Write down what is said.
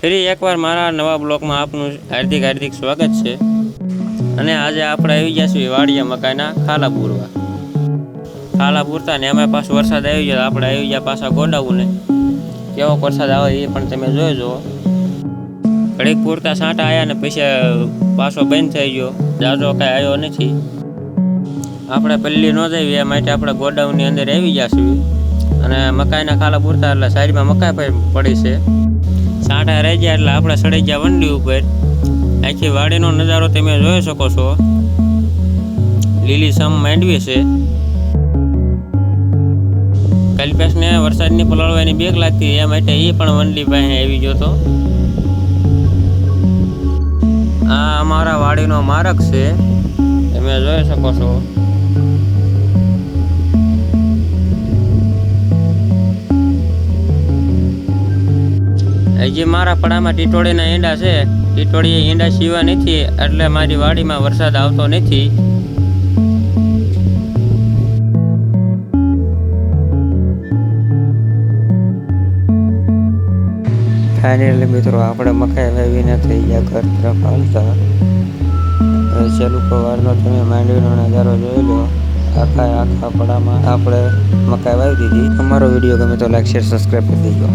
ફરી એકવાર મારા નવા બ્લોગમાં આપનું હાર્દિક હાર્દિક સ્વાગત છે। અને આજે આપણે આવી ગયા છીએ વાડિયા મકાઈના ખાલા પૂરવા। ખાલા પૂરતા ને એમાં પાછો વરસાદ આવી ગયો, આપણે આવી ગયા પાછા ગોડાઉને। કેવો વરસાદ આવે એ પણ તમે જોઈ જુઓ। ઘડીક પૂરતા છાંટા આવ્યા ને પછી પાછો બંધ થઈ ગયો, જાજો કાંઈ આવ્યો નથી। આપણે પલ્લી ન જઈએ એ માટે આપણે ગોડાઉનની અંદર આવી ગયા છીએ। અને મકાઈના ખાલા પૂરતા એટલે સાઈડમાં મકાઈ પડી છે। છાંટા રહી ગયા એટલે આપણે ચડી ગયા વંડી ઉપર। આખી વાડીનો નજારો તમે જોઈ શકો છો, લીલીછમ માંડવી છે। કલ્પેશને વરસાદની પલળવાની બેગ લાગતી એ માટે એ પણ વંડી પાસે આવી ગયો હતો। આ અમારા વાડીનો માર્ગ છે, તમે જોઈ શકો છો। હજી મારા પડામાં ટીટોળીના ઈંડા છે। ટીટોળી ઈંડા સીવા નથી એટલે મારી વાડીમાં વરસાદ આવતો નથી। ફાઇનલી મિત્રો આપણે મકાઈ વાવીને થઈ ગયા ઘર તરફ હાલતા। છેલ્લું વારનો તમે માંડવીનો નજારો જોઈ લો। આખા પડામાં આપણે મકાઈ વાવી દીધી। અમારો વિડીયો ગમે તો લાઈક શેર સબસ્ક્રાઈબ કરી દેજો।